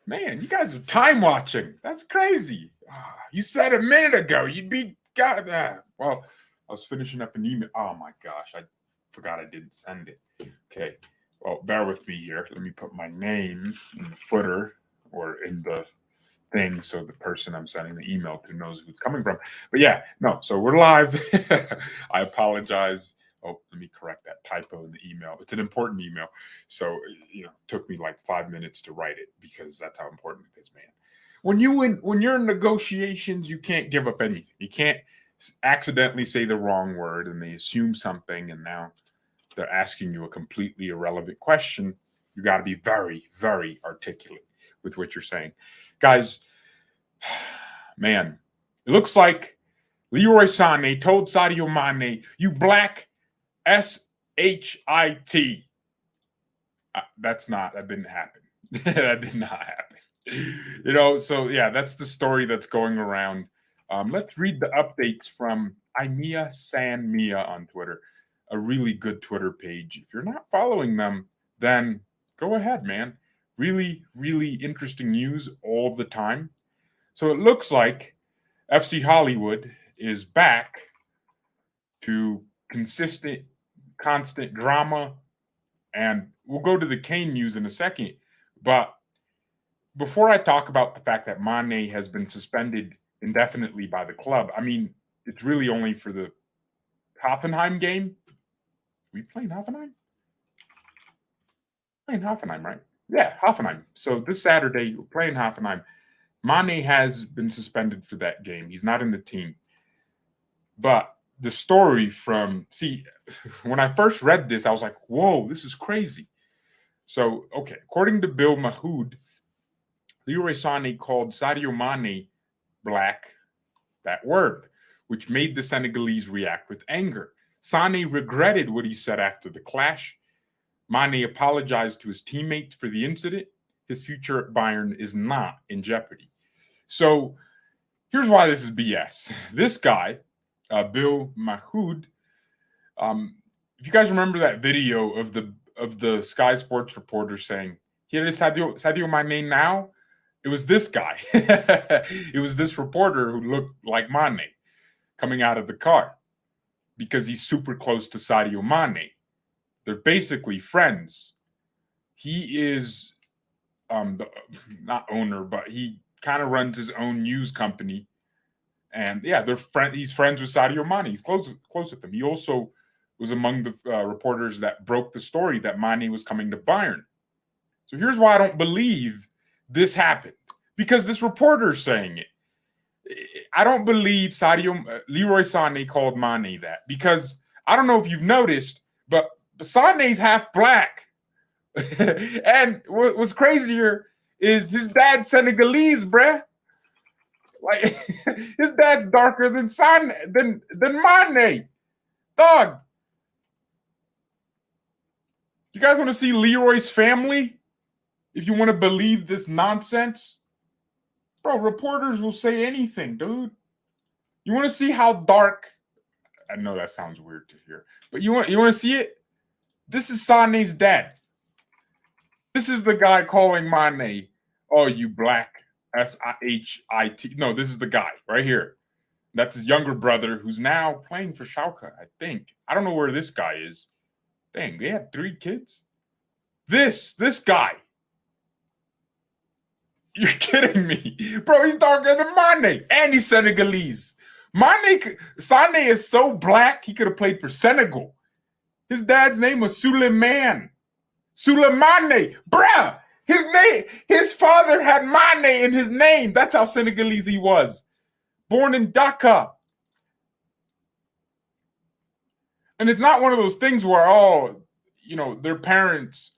Man, you guys are time watching. That's crazy. You said a minute ago you'd be got that. Well, I was finishing up an email. Oh my gosh, I forgot I didn't send it. Okay. Well, bear with me here. Let me put my name in the footer or in the thing so the person I'm sending the email to knows who it's coming from. But yeah, no, so we're live. I apologize. Oh, let me correct that typo in the email. It's an important email. So, it took me like 5 minutes to write it because that's how important it is, man. When you're in negotiations, you can't give up anything. You can't accidentally say the wrong word and they assume something and now they're asking you a completely irrelevant question. You got to be very, very articulate with what you're saying. Guys, man, it looks like Leroy Sane told Sadio Mane, "You black shit." That didn't happen. That did not happen. So yeah, that's the story that's going around. Let's read the updates from Imia San Mia on Twitter, a really good Twitter page. If you're not following them, then go ahead, man. Really, really interesting news all the time. So it looks like FC Hollywood is back to constant drama. And we'll go to the Kane news in a second. But before I talk about the fact that Mané has been suspended indefinitely by the club, I mean, it's really only for the Hoffenheim game. We playing Hoffenheim? Playing Hoffenheim, right? Yeah, Hoffenheim. So this Saturday, we're playing Hoffenheim. Mané has been suspended for that game. He's not in the team. But the story when I first read this, I was like, whoa, this is crazy. So, okay, according to Bill Mahood, Leroy Sane called Sadio Mane black, that word, which made the Senegalese react with anger. Sane regretted what he said after the clash. Mane apologized to his teammates for the incident. His future at Bayern is not in jeopardy. So here's why this is BS. This guy, Bill Mahood, if you guys remember that video of the Sky Sports reporter saying, "Here is Sadio Mane now," it was this guy. It was this reporter who looked like Mane coming out of the car because he's super close to Sadio Mane. They're basically friends. He is not owner, but he kind of runs his own news company. And yeah, he's friends with Sadio Mane. He's close with him. He also was among the reporters that broke the story that Mane was coming to Bayern. So here's why I don't believe this happened. Because this reporter is saying it. I don't believe Leroy Sane called Mane that. Because I don't know if you've noticed, but Sane's half black. And what's crazier is his dad's Senegalese, bruh. Like his dad's darker than Mane. Dog. You guys want to see Leroy's family? If you want to believe this nonsense? Bro, reporters will say anything, dude. You want to see how dark? I know that sounds weird to hear, but you want to see it? This is Sane's dad. This is the guy calling Mane, "Oh, you black shit." No, this is the guy right here. That's his younger brother who's now playing for Schalke, I think. I don't know where this guy is. Dang, they had 3 kids? This guy. You're kidding me. Bro, he's darker than Mane. And he's Senegalese. Sane is so black, he could have played for Senegal. His dad's name was Suleiman. Suleimane. Bruh. His father had Mane in his name. That's how Senegalese he was. Born in Dhaka. And it's not one of those things where, their parents,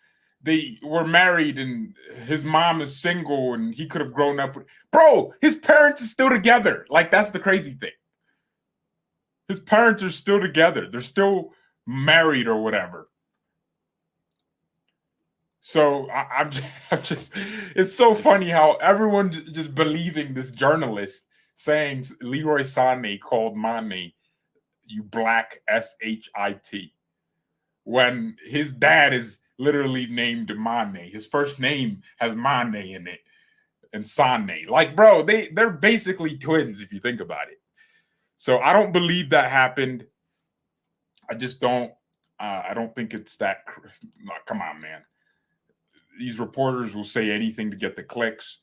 they were married and his mom is single and he could have grown up with. Bro, his parents are still together. Like, that's the crazy thing. His parents are still together. They're still married or whatever. So I'm just, it's so funny how everyone's just believing this journalist saying Leroy Sane called Mane, "You black shit," when his dad is literally named Mane. His first name has Mane in it. and Sané. Like, bro, they're basically twins if you think about it. So I don't believe that happened. I just don't. I don't think it's that. Come on, man. These reporters will say anything to get the clicks.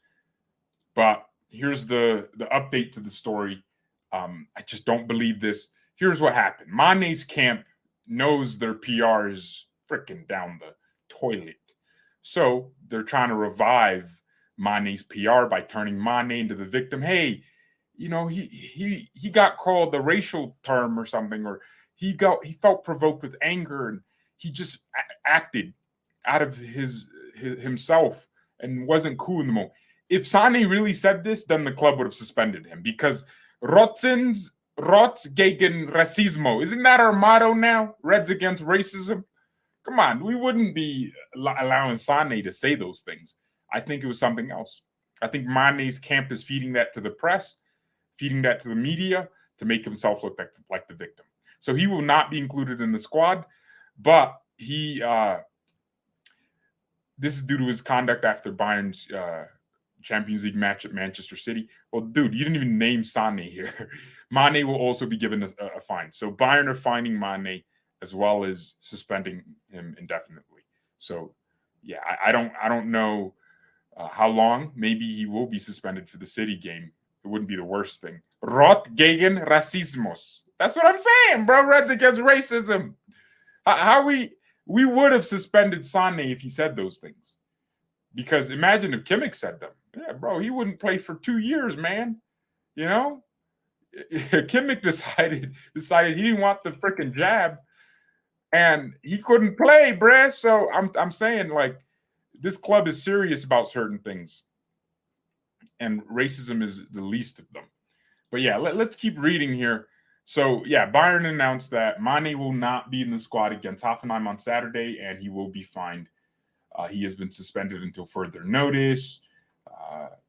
But here's the update to the story. I just don't believe this. Here's what happened. Mane's camp knows their PR is freaking down the toilet. So they're trying to revive Mane's PR by turning Mane into the victim. Hey, he got called a racial term or something, or he felt provoked with anger, and he just acted out of himself and wasn't cool in the moment. If Sané really said this, then the club would have suspended him because Rotz gegen Racismo. Isn't that our motto now? Reds against racism. Come on, we wouldn't be allowing Sané to say those things. I think it was something else. I think Mane's camp is feeding that to the press, feeding that to the media to make himself look like the victim. So he will not be included in the squad, but this is due to his conduct after Bayern's Champions League match at Manchester City. Well, dude, you didn't even name Sané here. Mane will also be given a fine. So Bayern are fining Mane as well as suspending him indefinitely. So yeah, I don't know how long. Maybe he will be suspended for the City game. It wouldn't be the worst thing. Rot gegen Rassismus. That's what I'm saying, bro. Reds against racism. How we would have suspended Sané if he said those things. Because imagine if Kimmich said them. Yeah, bro, he wouldn't play for 2 years, man. You know? Kimmich decided he didn't want the freaking jab, and he couldn't play, bruh. So I'm saying, like, this club is serious about certain things, and racism is the least of them. But yeah, let's keep reading here. So yeah, Bayern announced that Mane will not be in the squad against Hoffenheim on Saturday, and he will be fined. He has been suspended until further notice.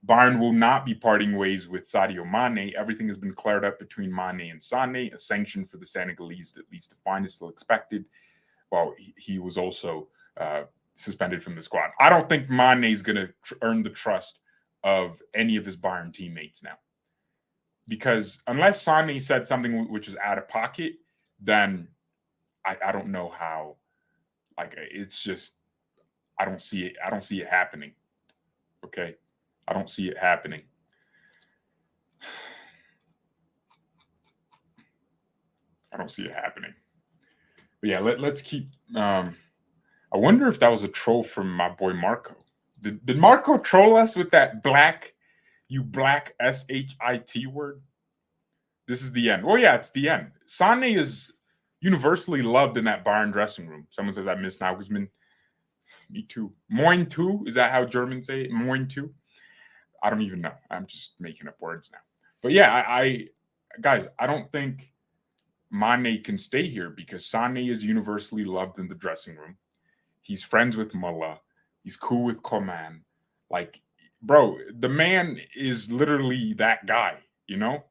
Bayern will not be parting ways with Sadio Mane. Everything has been cleared up between Mane and Sané. A sanction for the Senegalese, at least a fine, is still expected. Well, he was also suspended from the squad. I don't think Mane is going to earn the trust of any of his Bayern teammates now. Because unless Sané said something which is out of pocket, then I don't know how. Like, it's just, I don't see it. I don't see it happening. Okay? I don't see it happening. I don't see it happening. But yeah, let's keep. I wonder if that was a troll from my boy Marco. Did Marco troll us with that black shit word? This is the end. Well, yeah, it's the end. Sané is universally loved in that Bayern dressing room. Someone says I miss Nagelsmann. Me too. Moin too. Is that how Germans say it? Moin too. I don't even know. I'm just making up words now. But yeah, I guys, I don't think Mane can stay here because Sané is universally loved in the dressing room. He's friends with Mullah. He's cool with Coman. Like, bro, the man is literally that guy, you know?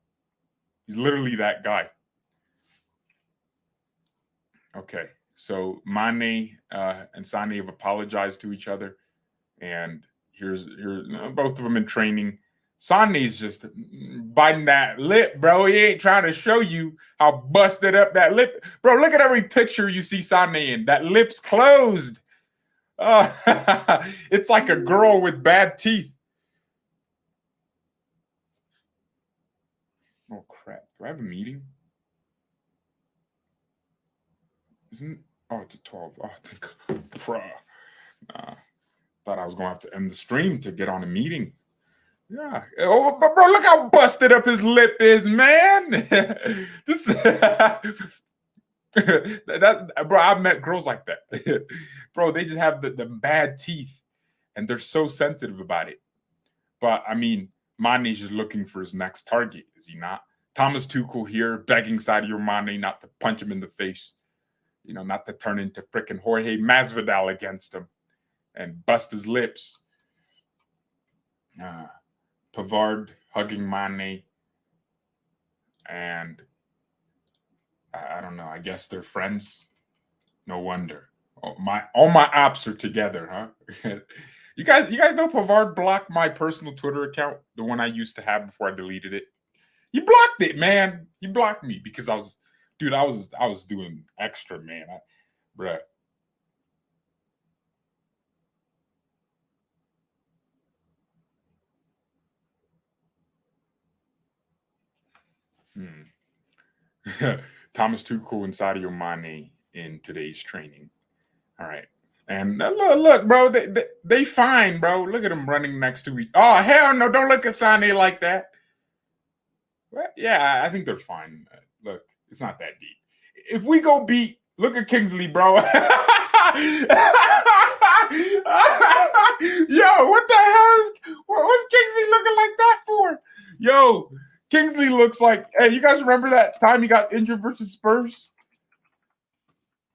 He's literally that guy. Okay, so Mane and Sané have apologized to each other, and here's both of them in training. Sané's just biting that lip, bro. He ain't trying to show you how busted up that lip, bro. Look at every picture you see Sané in. That lip's closed. It's like a girl with bad teeth. Oh crap! Do I have a meeting? Isn't? Oh, it's a 12. Oh, thank God. Thought I was going to have to end the stream to get on a meeting. Yeah. Oh, but bro, look how busted up his lip is, man. This that bro, I've met girls like that. Bro, they just have the bad teeth and they're so sensitive about it. But I mean, Mane's just looking for his next target, is he not? Thomas Tuchel here begging Sadio Mane not to punch him in the face. You know, not to turn into freaking Jorge Masvidal against him and bust his lips. Pavard hugging Mane. And I don't know. I guess they're friends. No wonder. All my ops are together, huh? You guys know Pavard blocked my personal Twitter account, the one I used to have before I deleted it. He blocked it, man. He blocked me because I was doing extra, man. Bruh. Thomas Tuchel and Sadio Mane in today's training. All right. And look, bro, they fine, bro. Look at them running next to each. Oh, hell no! Don't look at Sané like that. Well, yeah, I think they're fine. Look, it's not that deep. If we go beat, look at Kingsley, bro. Yo, what the hell what's Kingsley looking like that for? Yo, Kingsley looks like. Hey, you guys remember that time he got injured versus Spurs?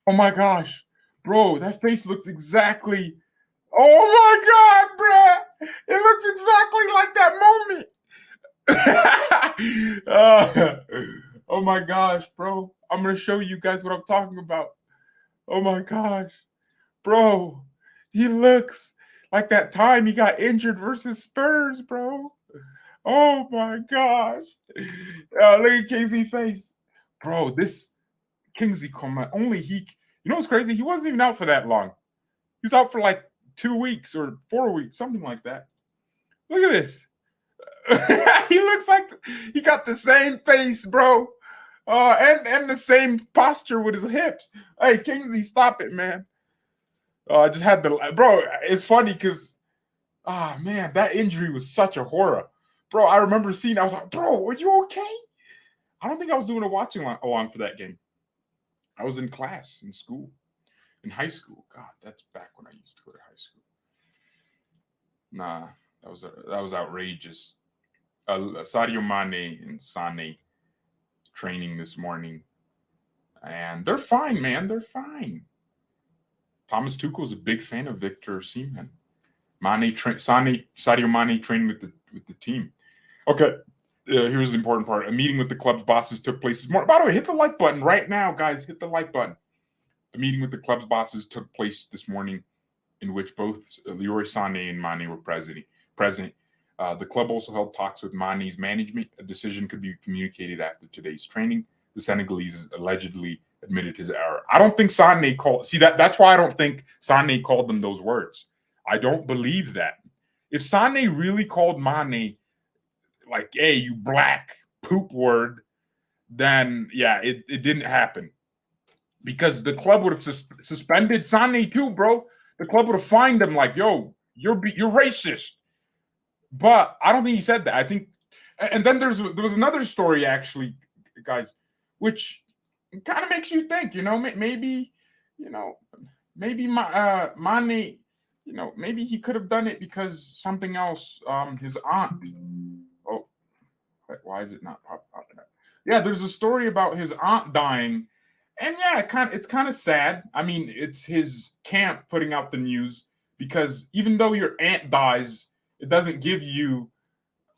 Oh my gosh, bro, that face looks exactly. Oh my god, bro, it looks exactly like that moment. Oh my gosh, bro. I'm going to show you guys what I'm talking about. Oh my gosh. Bro, he looks like that time he got injured versus Spurs, bro. Oh my gosh. Look at Kingsley's face. Bro, this Kingsley Coman, only he, you know what's crazy? He wasn't even out for that long. He was out for like 2 weeks or 4 weeks, something like that. Look at this. He looks like he got the same face, bro. And the same posture with his hips. Hey, Kingsley, stop it, man. I just had the bro. It's funny because, man, that injury was such a horror, bro. I remember seeing. I was like, bro, are you okay? I don't think I was doing a watching along for that game. I was in class in school, in high school. God, that's back when I used to go to high school. Nah, that was outrageous. Sadio Mane and Sané training this morning, and they're fine, man. They're fine. Thomas Tuchel is a big fan of Victor Osimhen. Sadio Mane training with the team. Okay, here's the important part. A meeting with the club's bosses took place this morning. By the way, hit the like button right now, guys. Hit the like button. A meeting with the club's bosses took place this morning, in which both Leroy Sane and Mane were present. The club also held talks with Mane's management. A decision could be communicated after today's training. The Senegalese allegedly admitted his error. I don't think Sané called. See, that's why I don't think Sané called them those words. I don't believe that. If Sané really called Mane like, hey, you black poop word, then yeah, it didn't happen. Because the club would have suspended Sané too, bro. The club would have fined him like, yo, you're racist. But I don't think he said that. I think, and then there was another story actually, guys, which kind of makes you think. Maybe Mane, maybe he could have done it because something else. His aunt. Oh, why is it not popping up? Yeah, there's a story about his aunt dying, and yeah, it's kind of sad. I mean, it's his camp putting out the news because even though your aunt dies, it doesn't give you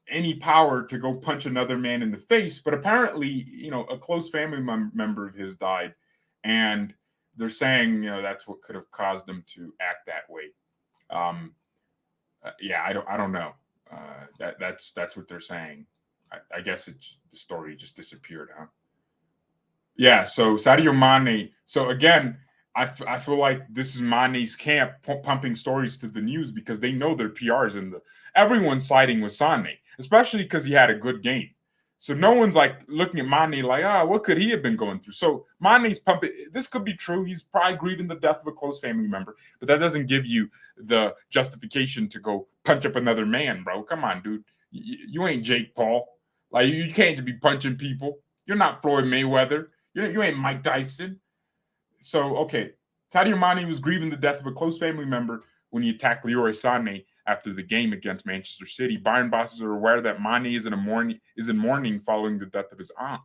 any power to go punch another man in the face. But apparently, a close family member of his died, and they're saying, that's what could have caused them to act that way. Yeah, I don't know. That's what they're saying. I guess the story just disappeared, huh? Yeah. So Sadio Mane. So again, I feel like this is Mane's camp pumping stories to the news because they know their PRs and everyone's siding with Sané, especially because he had a good game. So no one's like looking at Mane like, what could he have been going through? So Mane's pumping. This could be true. He's probably grieving the death of a close family member, but that doesn't give you the justification to go punch up another man, bro. Come on, dude. You ain't Jake Paul. Like you can't be punching people. You're not Floyd Mayweather. You ain't Mike Tyson. So, okay, Sadio Mane was grieving the death of a close family member when he attacked Leroy Sane after the game against Manchester City. Bayern bosses are aware that Mane is in mourning following the death of his aunt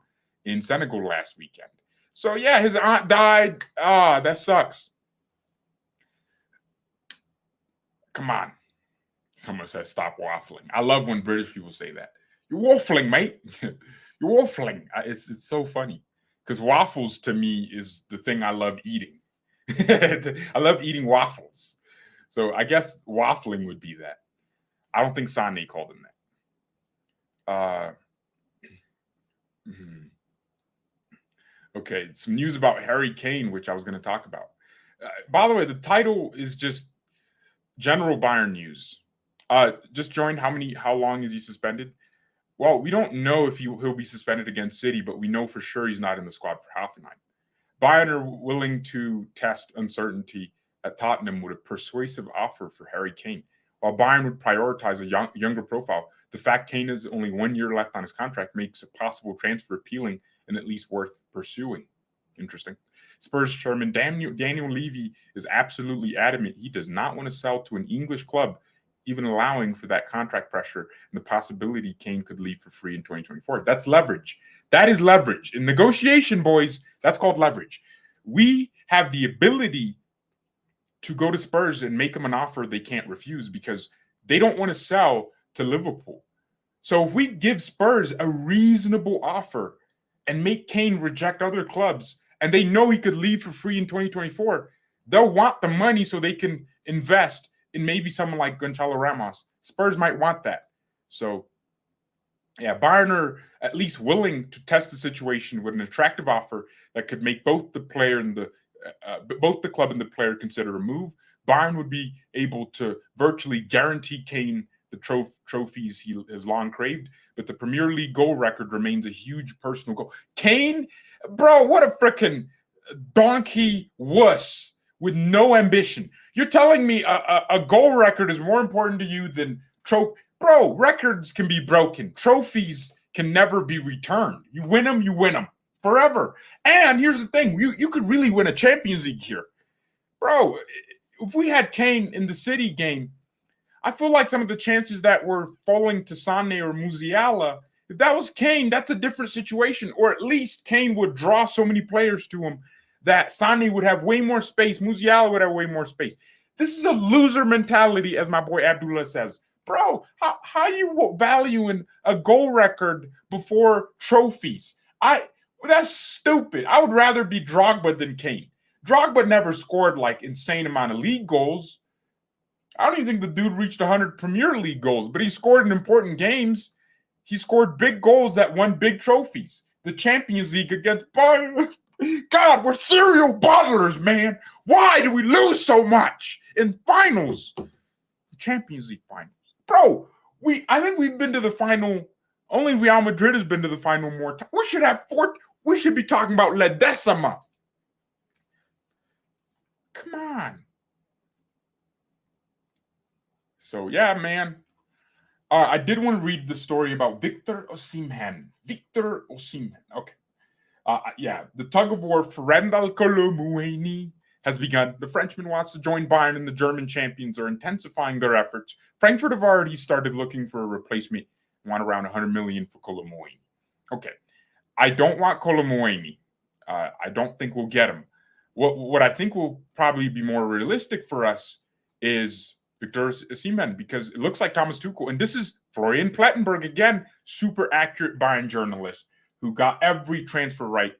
in Senegal last weekend. So, yeah, his aunt died. That sucks. Come on. Someone says stop waffling. I love when British people say that. You're waffling, mate. You're waffling. It's so funny. Because waffles to me is the thing I love eating. I love eating waffles. So I guess waffling would be that. I don't think Sané called him that. Okay, some news about Harry Kane, which I was going to talk about. By the way, the title is just general Bayern news. Just joined. How long is he suspended? Well, we don't know if he'll be suspended against City, but we know for sure he's not in the squad for Hoffenheim. Bayern are willing to test uncertainty at Tottenham with a persuasive offer for Harry Kane. While Bayern would prioritize a younger profile, the fact Kane has only 1 year left on his contract makes a possible transfer appealing and at least worth pursuing. Interesting. Spurs chairman Daniel Levy is absolutely adamant he does not want to sell to an English club, even allowing for that contract pressure and the possibility Kane could leave for free in 2024. That's leverage. That is leverage. In negotiation, boys, that's called leverage. We have the ability to go to Spurs and make them an offer they can't refuse because they don't want to sell to Liverpool. So if we give Spurs a reasonable offer and make Kane reject other clubs, and they know he could leave for free in 2024, they'll want the money so they can invest in maybe someone like Gonçalo Ramos. Spurs might want that. So, yeah, Bayern are at least willing to test the situation with an attractive offer that could make both the player and both the club and the player consider a move. Bayern would be able to virtually guarantee Kane the trophies he has long craved, but the Premier League goal record remains a huge personal goal. Kane, bro, what a freaking donkey wuss with no ambition. You're telling me a goal record is more important to you than trophy? Bro, records can be broken. Trophies can never be returned. You win them forever. And here's the thing. You could really win a Champions League here. Bro, if we had Kane in the City game, I feel like some of the chances that were falling to Sané or Musiala, if that was Kane, that's a different situation. Or at least Kane would draw so many players to him that Sané would have way more space. Musiala would have way more space. This is a loser mentality, as my boy Abdullah says. Bro, how you valuing a goal record before trophies? That's stupid. I would rather be Drogba than Kane. Drogba never scored like insane amount of league goals. I don't even think the dude reached 100 Premier League goals, but he scored in important games. He scored big goals that won big trophies. The Champions League against Bayern. God, we're serial bottlers, man. Why do we lose so much in finals? Champions League finals. Bro, I think we've been to the final. Only Real Madrid has been to the final more times. We should have we should be talking about La Decima. Come on. So, yeah, man. I did want to read the story about Victor Osimhen. Okay. Yeah, the tug of war for Randall Colomouani has begun. The Frenchman wants to join Bayern, and the German champions are intensifying their efforts. Frankfurt have already started looking for a replacement and want around 100 million for Colomouani. Okay. I don't want Colomouani. I don't think we'll get him. What I think will probably be more realistic for us is Victor Osimhen, because it looks like Thomas Tuchel, and this is Florian Plettenberg again, super accurate Bayern journalist who got every transfer right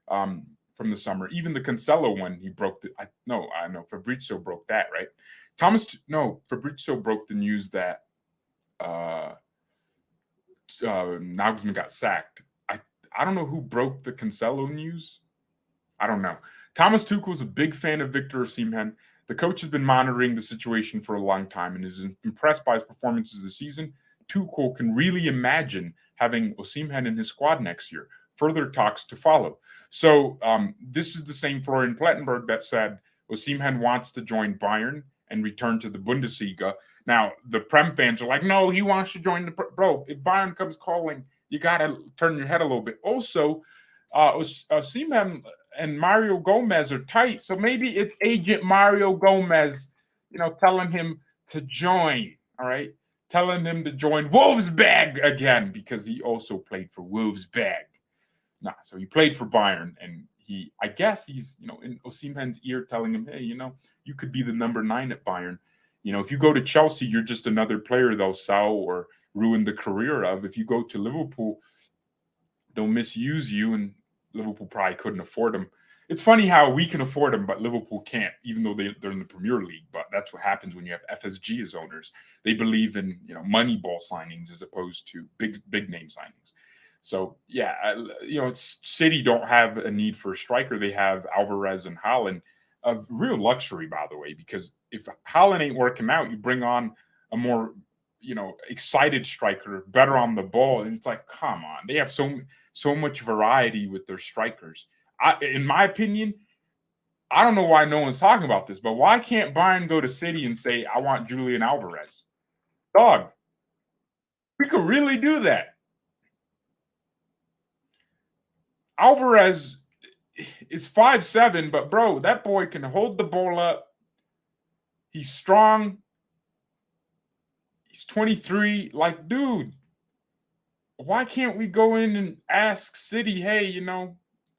from the summer. Even the Cancelo one, he broke the. I know Fabrizio broke that, right? Fabrizio broke the news that Nagelsmann got sacked. I don't know who broke the Cancelo news. I don't know. Thomas Tuchel is a big fan of Victor Osimhen. The coach has been monitoring the situation for a long time and is impressed by his performances this season. Tuchel can really imagine having Osimhen in his squad next year. Further talks to follow. So this is the same Florian Plettenberg that said Osimhen wants to join Bayern and return to the Bundesliga. Now, the Prem fans are like, no, he wants to join the... Bro, if Bayern comes calling, you got to turn your head a little bit. Also, Osimhen and Mario Gomez are tight, so maybe it's agent Mario Gomez, telling him to join, all right? Telling him to join Wolfsburg again because he also played for Wolfsburg. So he played for Bayern, and I guess he's, in Osimhen's ear telling him, hey, you could be the number 9 at Bayern. If you go to Chelsea, you're just another player they'll sell or ruin the career of. If you go to Liverpool, they'll misuse you, and Liverpool probably couldn't afford him. It's funny how we can afford them, but Liverpool can't, even though they're in the Premier League. But that's what happens when you have FSG as owners. They believe in money ball signings as opposed to big name signings. So yeah, it's City don't have a need for a striker. They have Alvarez and Haaland, a real luxury, by the way, because if Haaland ain't working out, you bring on a more excited striker, better on the ball, and it's like, come on, they have so much variety with their strikers. In my opinion, I don't know why no one's talking about this, but why can't Bayern go to City and say, I want Julian Alvarez? Dog, we could really do that. Alvarez is 5'7", but bro, that boy can hold the ball up. He's strong. He's 23. Like, dude, why can't we go in and ask City, hey,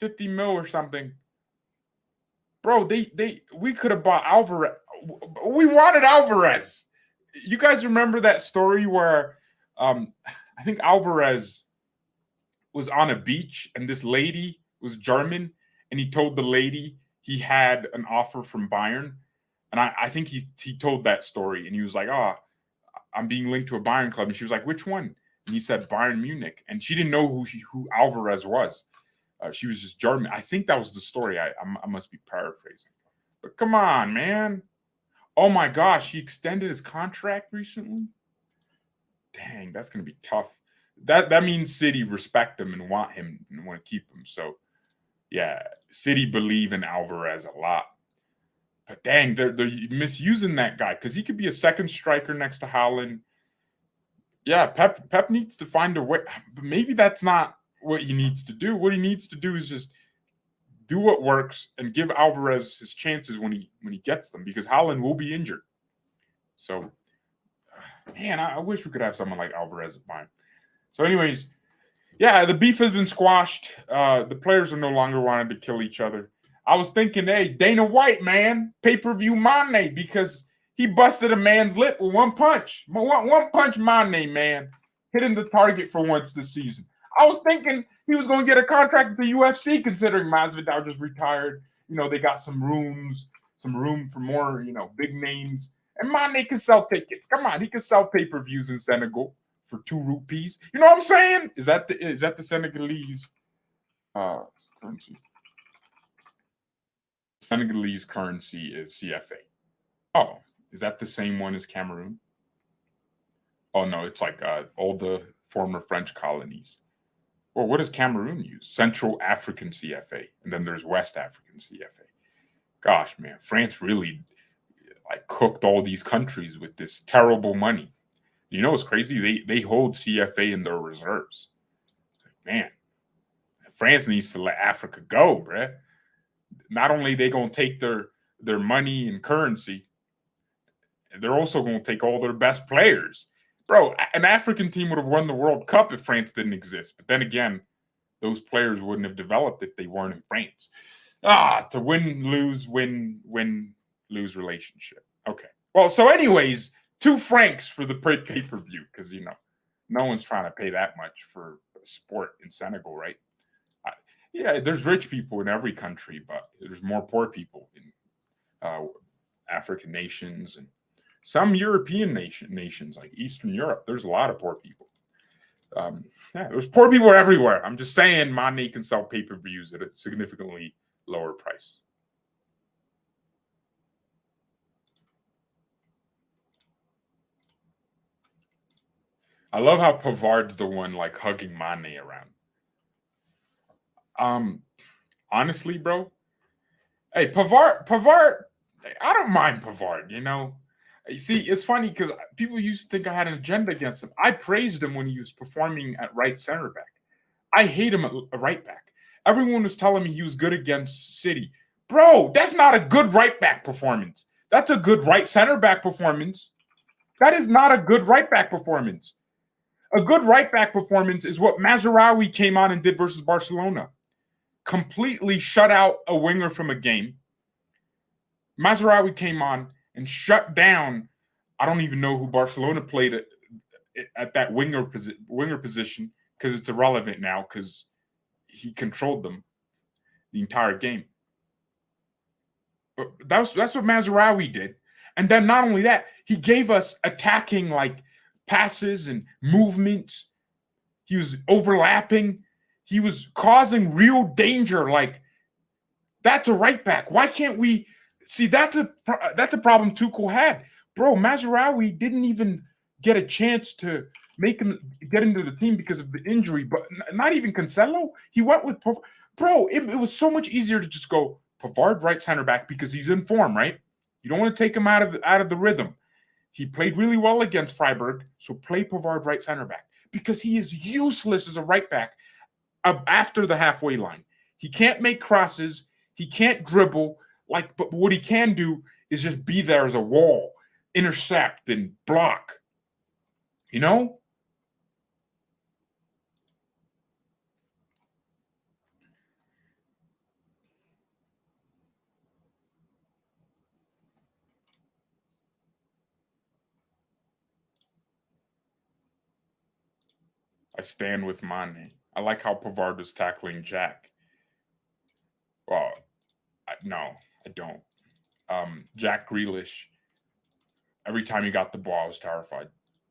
50 mil or something? Bro, we could have bought Alvarez. We wanted Alvarez. You guys remember that story where I think Alvarez was on a beach and this lady was German and he told the lady he had an offer from Bayern. And I think he told that story and he was like, oh, I'm being linked to a Bayern club. And she was like, which one? And he said Bayern Munich. And she didn't know who Alvarez was. She was just German. I think that was the story. I must be paraphrasing. But come on, man. Oh my gosh, he extended his contract recently? Dang, that's going to be tough. That means City respect him and want him and want to keep him. So, yeah, City believe in Alvarez a lot. But dang, they're misusing that guy because he could be a second striker next to Haaland. Yeah, Pep needs to find a way. But maybe that's not what he needs to do. What he needs to do is just do what works and give Alvarez his chances when he gets them, because Haaland will be injured. So, man, I wish we could have someone like Alvarez at Bayern. So, anyways, yeah, the beef has been squashed. The players are no longer wanting to kill each other. I was thinking, hey, Dana White, man, pay-per-view Mane, because he busted a man's lip with one punch. One punch Mane, man, hitting the target for once this season. I was thinking he was going to get a contract with the UFC, considering Masvidal just retired. They got some room for more, big names. And Mane can sell tickets. Come on, he can sell pay-per-views in Senegal for 2 rupees. You know what I'm saying? Is that the Senegalese currency? Senegalese currency is CFA. Oh, is that the same one as Cameroon? Oh no, it's like all the former French colonies. Well, what does Cameroon use? Central African CFA, and then there's West African CFA. Gosh, man, France really cooked all these countries with this terrible money. You know what's crazy? They hold CFA in their reserves. Man, France needs to let Africa go, bruh. Not only they gonna take their money and currency, they're also gonna take all their best players. Bro, an African team would have won the World Cup if France didn't exist. But then again, those players wouldn't have developed if they weren't in France. To win, lose relationship. Okay. Well, so anyways, 2 francs for the pay-per-view, because no one's trying to pay that much for a sport in Senegal, right? Yeah, there's rich people in every country, but there's more poor people in African nations and some European nations like Eastern Europe. There's a lot of poor people. There's poor people everywhere. I'm just saying Mané can sell pay-per-views at a significantly lower price. I love how Pavard's the one hugging Mané around. Honestly, bro. Hey, Pavard, I don't mind Pavard, You see, it's funny because people used to think I had an agenda against him. I praised him when he was performing at right center back. I hate him at right back. Everyone was telling me he was good against City. Bro, that's not a good right back performance. That's a good right center back performance. That is not a good right back performance. A good right back performance is what Mazraoui came on and did versus Barcelona. Completely shut out a winger from a game. Mazraoui came on and shut down. I don't even know who Barcelona played at that winger position, because it's irrelevant now because he controlled them the entire game. But that's what Mazraoui did. And then not only that, he gave us attacking like passes and movements. He was overlapping. He was causing real danger. Like, that's a right back. Why can't we see? That's a problem Tuchel had, bro. Mazraoui didn't even get a chance to make him get into the team because of the injury. But not even Cancelo. He went with bro. It was so much easier to just go Pavard right center back because he's in form, right? You don't want to take him out of the rhythm. He played really well against Freiburg, so play Pavard right center back because he is useless as a right back after the halfway line. He can't make crosses. He can't dribble. But what he can do is just be there as a wall, intercept and block. You know? I stand with Mane. I like how Pavard was tackling Jack. Well, no, I don't. Jack Grealish, every time he got the ball, I was terrified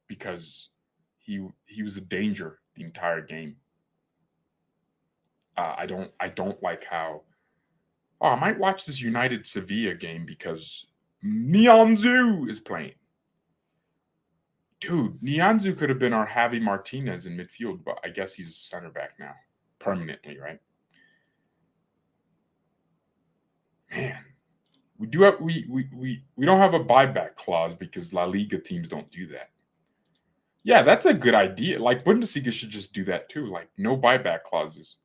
because he was a danger the entire game. I don't like how. Oh, I might watch this United Sevilla game because Nianzou is playing. Dude, Nianzou could have been our Javi Martinez in midfield, but I guess he's a center back now, permanently, right? Man, we don't have a buyback clause because La Liga teams don't do that. Yeah, that's a good idea. Like Bundesliga should just do that too. Like no buyback clauses.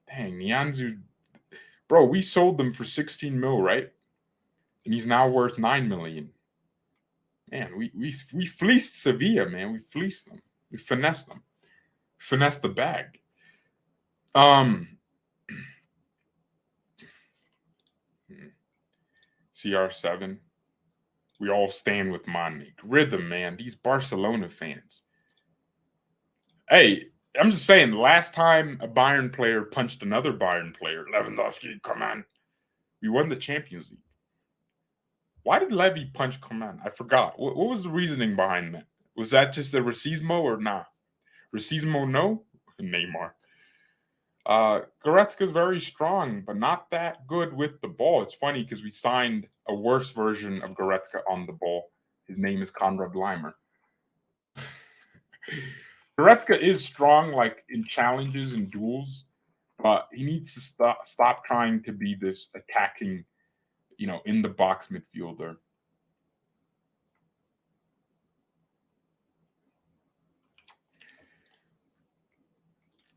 Dang, Nianzou, bro, we sold them for 16 mil, right? And he's now worth 9 million. Man, we fleeced Sevilla, man. We fleeced them. We finessed them. Finessed the bag. CR7. We all stand with Mane. Rhythm, man. These Barcelona fans. Hey, I'm just saying, last time a Bayern player punched another Bayern player, Lewandowski, come on. We won the Champions League. Why did Levy punch Coman? I forgot. What was the reasoning behind that? Was that just a racismo or not? Racismo, no? Neymar. Goretzka's very strong, but not that good with the ball. It's funny because we signed a worse version of Goretzka on the ball. His name is Konrad Leimer. Goretzka is strong, like in challenges and duels, but he needs to stop trying to be this attacking, in the box midfielder.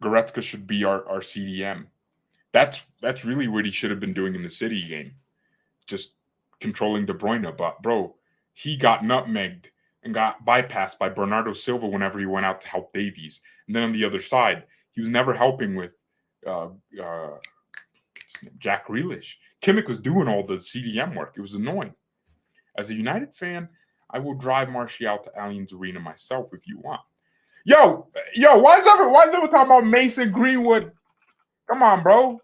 Goretzka should be our CDM. That's really what he should have been doing in the City game, just controlling De Bruyne. But bro, he got nutmegged and got bypassed by Bernardo Silva whenever he went out to help Davies. And then on the other side, he was never helping with Jack Grealish. Kimmich was doing all the CDM work. It was annoying. As a United fan, I will drive Martial to Allianz Arena myself if you want. Yo, why is everyone talking about Mason Greenwood? Come on, bro.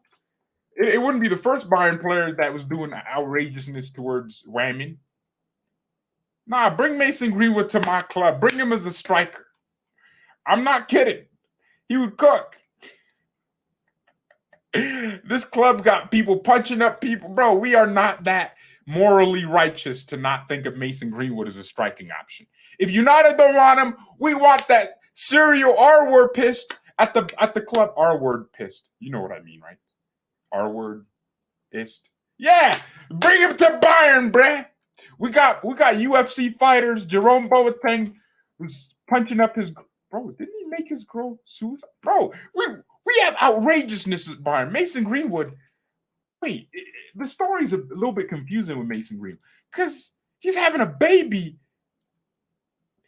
It wouldn't be the first Bayern player that was doing outrageousness towards Ramin. Nah, bring Mason Greenwood to my club. Bring him as a striker. I'm not kidding. He would cook. This club got people punching up people. Bro, we are not that morally righteous to not think of Mason Greenwood as a striking option. If United don't want him, we want that serial R word pissed at the club. R word pissed. You know what I mean, right? R word pissed. Yeah, bring him to Bayern, bruh. We got UFC fighters. Jerome Boateng was punching up his bro. Didn't he make his girl suicide? Bro, we have outrageousness at Bayern. Mason Greenwood. Wait, the story's a little bit confusing with Mason Greenwood because he's having a baby.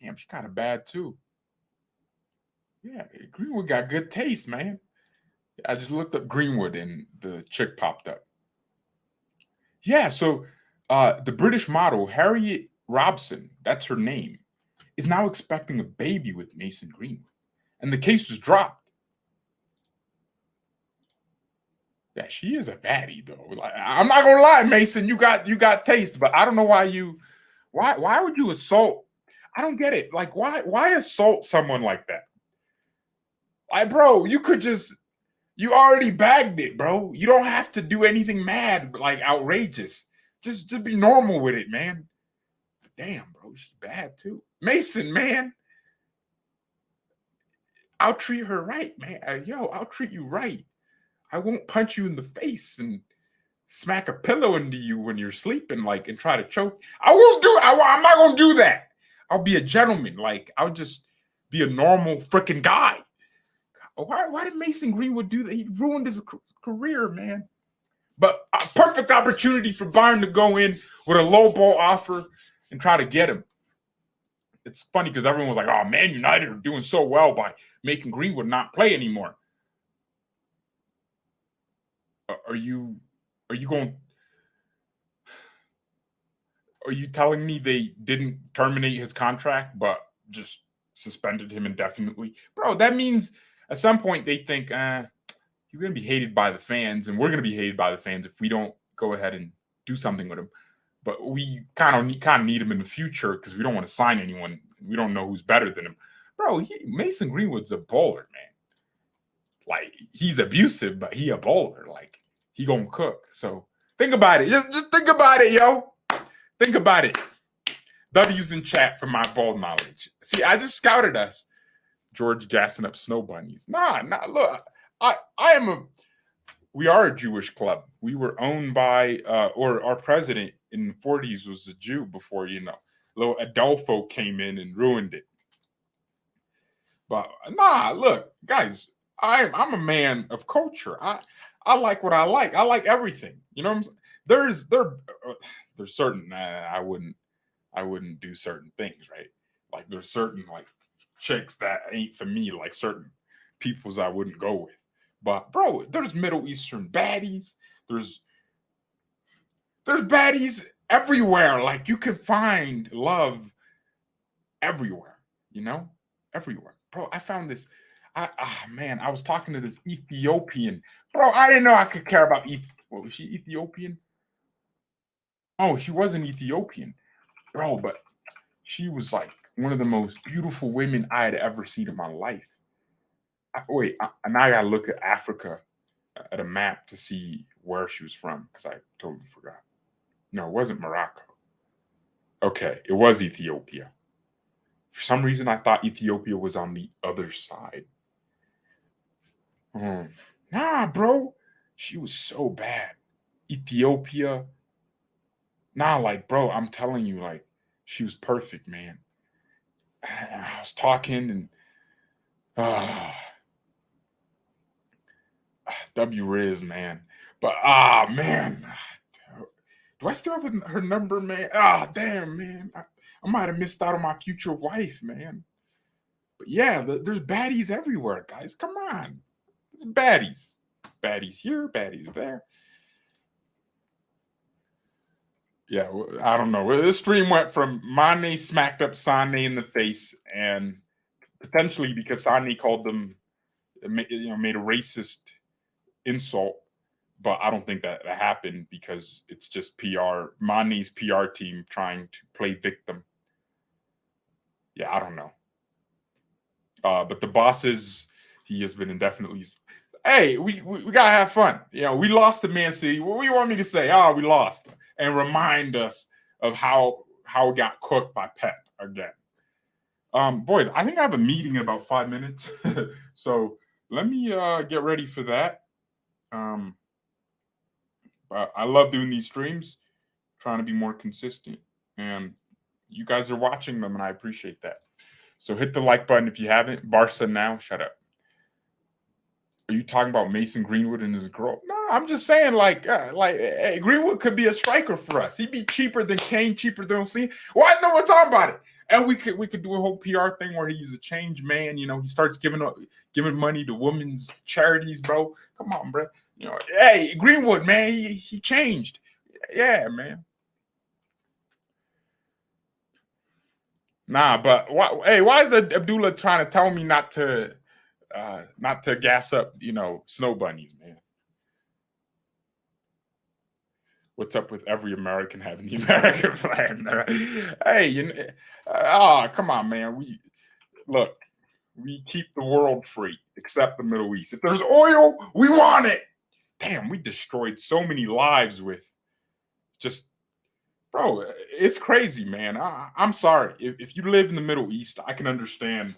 Damn, she's kind of bad too. Yeah, Greenwood got good taste, man. I just looked up Greenwood and the chick popped up. Yeah, so the British model, Harriet Robson, that's her name, is now expecting a baby with Mason Greenwood. And the case was dropped. Yeah, she is a baddie though. Like, I'm not gonna lie, Mason, you got taste, but I don't know why would you assault? I don't get it. Like, why assault someone like that? Like, bro, you already bagged it, bro. You don't have to do anything mad, like outrageous. Just be normal with it, man. Damn, bro, she's bad too. Mason, man. I'll treat her right, man. I'll treat you right. I won't punch you in the face and smack a pillow into you when you're sleeping, like, and try to choke. I won't do. I'm not gonna do that. I'll be a gentleman. Like, I'll just be a normal freaking guy. Why did Mason Greenwood do that? He ruined his career, man. But a perfect opportunity for Bayern to go in with a low ball offer and try to get him. It's funny because everyone was like, "Oh, Man United are doing so well by making Greenwood not play anymore." Are you going? Are you telling me they didn't terminate his contract, but just suspended him indefinitely? Bro, that means at some point they think he's going to be hated by the fans, and we're going to be hated by the fans if we don't go ahead and do something with him. But we kind of need him in the future because we don't want to sign anyone. We don't know who's better than him. Bro, Mason Greenwood's a bowler, man. Like, he's abusive, but he a bowler. Like, he gonna cook. So think about it. Just think about it, yo. Think about it. W's in chat for my ball knowledge. See, I just scouted us. George gassing up snow bunnies. Nah, look. We are a Jewish club. We were owned by, or our president in the 40s was a Jew before, little Adolfo came in and ruined it. But nah, look, guys, I'm a man of culture. I like what I like. I like everything. You know what I'm saying? There's certain I wouldn't do certain things, right? Like, there's certain like chicks that ain't for me, like certain peoples I wouldn't go with. But bro, there's Middle Eastern baddies. There's baddies everywhere. Like, you can find love everywhere, everywhere. Bro, I found this. I was talking to this Ethiopian. Bro, I didn't know I could care about What was she, Ethiopian? Oh, she wasn't Ethiopian. Bro, but she was like one of the most beautiful women I had ever seen in my life. Now I gotta look at Africa at a map to see where she was from because I totally forgot. No, it wasn't Morocco. Okay, it was Ethiopia. For some reason, I thought Ethiopia was on the other side. Nah, bro, she was so bad. Ethiopia. Nah, like, bro, I'm telling you, like, she was perfect, man. I was talking and W Riz, man. But man, do I still have her number, man? Damn, man. I might have missed out on my future wife, man. But yeah, there's baddies everywhere, guys. Come on. There's baddies. Baddies here, baddies there. Yeah, I don't know. This stream went from Mane smacked up Sané in the face, and potentially because Sané called them, made a racist insult. But I don't think that happened because it's just PR. Mane's PR team trying to play victim. Yeah, I don't know. But the bosses, he has been indefinitely. Hey, we gotta have fun. We lost to Man City. What do you want me to say? We lost, and remind us of how it got cooked by Pep again. Boys, I think I have a meeting in about 5 minutes, so let me get ready for that. I love doing these streams, trying to be more consistent, and you guys are watching them, and I appreciate that. So hit the like button if you haven't. Barca now, shut up. Are you talking about Mason Greenwood and his girl? No, I'm just saying, hey, Greenwood could be a striker for us. He'd be cheaper than Kane, cheaper than Sane. Why no one talking about it? And we could do a whole PR thing where he's a change man. He starts giving money to women's charities, bro. Come on, bro. Hey, Greenwood, man, he changed. Yeah, man. Nah, but why is Abdullah trying to tell me not to gas up, snow bunnies, man? What's up with every American having the American flag? Hey, come on, man. We keep the world free, except the Middle East. If there's oil, we want it. Damn, we destroyed so many lives with just, bro, it's crazy, man. I'm sorry. If you live in the Middle East, I can understand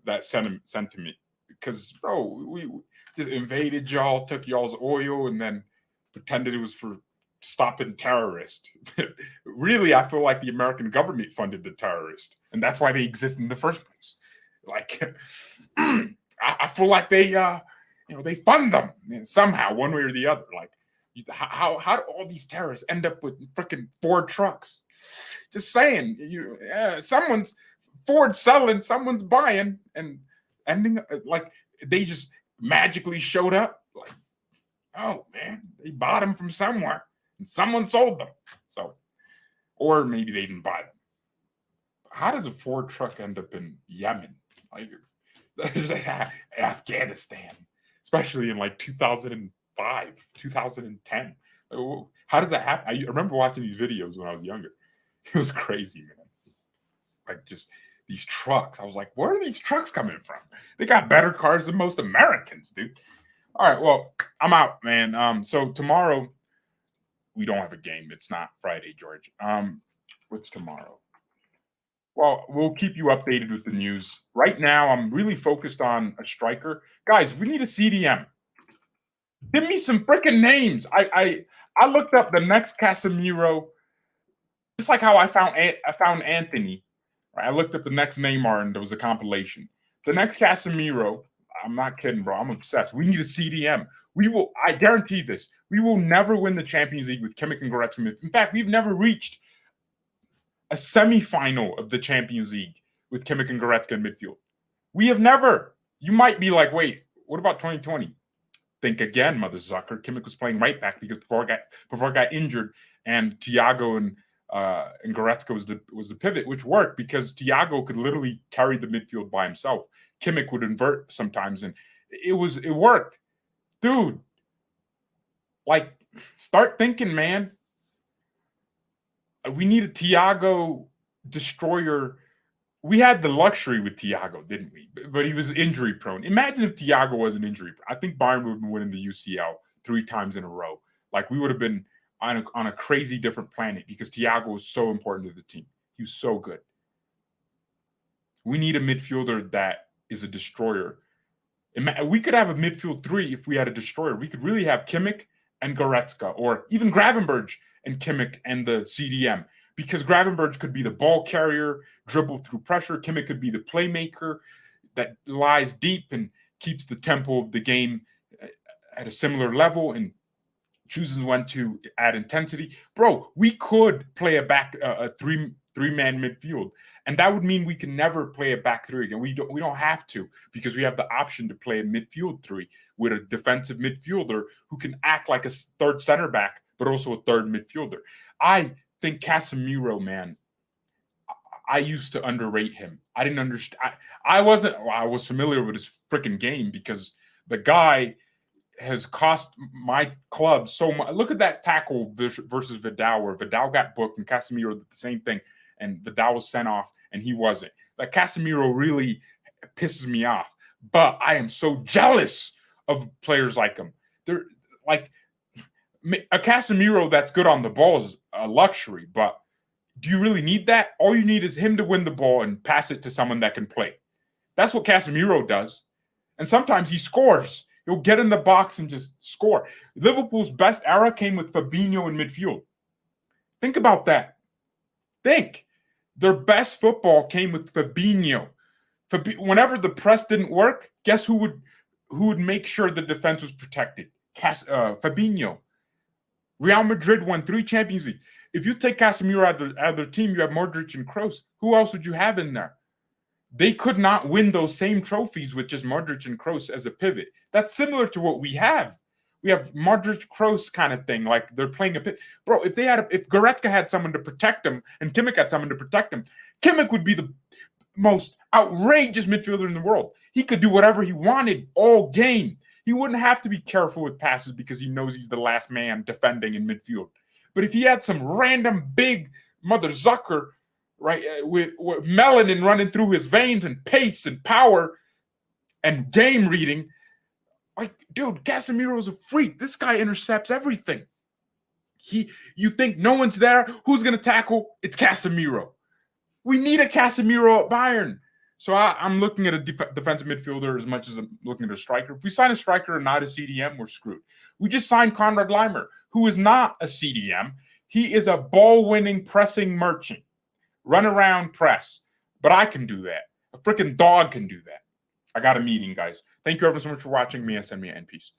that sentiment because, bro, we just invaded y'all, took y'all's oil, and then pretended it was for stopping terrorists. Really, I feel like the American government funded the terrorists, and that's why they exist in the first place. Like, I feel like they fund them somehow, one way or the other. Like, how do all these terrorists end up with freaking Ford trucks? Just saying, someone's Ford selling, someone's buying, and ending like they just magically showed up. Like, oh man, they bought them from somewhere, and someone sold them. So, or maybe they didn't buy them. How does a Ford truck end up in Yemen? Like Afghanistan, especially in like 2005, 2010. How does that happen? I remember watching these videos when I was younger. It was crazy, man. Like just these trucks. I was like, where are these trucks coming from? They got better cars than most Americans, dude. All right, well, I'm out, man. So tomorrow we don't have a game. It's not Friday, George. What's tomorrow? Well, we'll keep you updated with the news. Right now, I'm really focused on a striker. Guys, we need a CDM. Give me some freaking names. I looked up the next Casemiro, just like how I found Anthony. Right? I looked up the next Neymar, and there was a compilation. The next Casemiro, I'm not kidding, bro. I'm obsessed. We need a CDM. I guarantee this. We will never win the Champions League with Kimmich and Goretzka. In fact, we've never reached a semifinal of the Champions League with Kimmich and Goretzka in midfield. We have never. You might be like, wait, what about 2020? Think again, Mother Zucker. Kimmich was playing right back because Pavard got injured, and Thiago and Goretzka was the pivot, which worked because Thiago could literally carry the midfield by himself. Kimmich would invert sometimes, and it worked. Dude, like, start thinking, man. We need a Thiago destroyer. We had the luxury with Thiago, didn't we? But he was injury prone. Imagine if Thiago wasn't injury prone. I think Bayern would have been winning the UCL 3 times in a row. Like, we would have been on a crazy different planet because Thiago was so important to the team. He was so good. We need a midfielder that is a destroyer. We could have a midfield 3 if we had a destroyer. We could really have Kimmich and Goretzka, or even Gravenberch and Kimmich and the CDM, because Gravenberch could be the ball carrier, dribble through pressure. Kimmich could be the playmaker that lies deep and keeps the tempo of the game at a similar level and chooses when to add intensity. Bro, we could play a three-man midfield, and that would mean we can never play a back 3 again. We don't have to, because we have the option to play a midfield 3 with a defensive midfielder who can act like a third center back, but also a third midfielder. I think Casemiro, man, I used to underrate him. I didn't understand. I was familiar with his freaking game because the guy has cost my club so much. Look at that tackle versus Vidal, where Vidal got booked and Casemiro did the same thing, and Vidal was sent off and he wasn't. Like, Casemiro really pisses me off, but I am so jealous of players like him. They're like, a Casemiro that's good on the ball is a luxury, but do you really need that? All you need is him to win the ball and pass it to someone that can play. That's what Casemiro does. And sometimes he scores. He'll get in the box and just score. Liverpool's best era came with Fabinho in midfield. Think about that. Think. Their best football came with Fabinho. Whenever the press didn't work, guess who would make sure the defense was protected? Fabinho. Real Madrid won 3 Champions League. If you take Casemiro out of their team, you have Modric and Kroos. Who else would you have in there? They could not win those same trophies with just Modric and Kroos as a pivot. That's similar to what we have. We have Modric Kroos kind of thing, like they're playing a pivot. Bro, if Goretzka had someone to protect him and Kimmich had someone to protect him, Kimmich would be the most outrageous midfielder in the world. He could do whatever he wanted all game. He wouldn't have to be careful with passes because he knows he's the last man defending in midfield. But if he had some random big mother zucker, right, with melanin running through his veins and pace and power and game reading, like, dude, Casemiro's a freak. This guy intercepts everything. You think no one's there? Who's going to tackle? It's Casemiro. We need a Casemiro at Bayern. So I'm looking at a defensive midfielder as much as I'm looking at a striker. If we sign a striker and not a CDM, we're screwed. We just signed Conrad Leimer, who is not a CDM. He is a ball-winning pressing merchant. Run around, press. But I can do that. A freaking dog can do that. I got a meeting, guys. Thank you everyone so much for watching. Mia, send me and peace.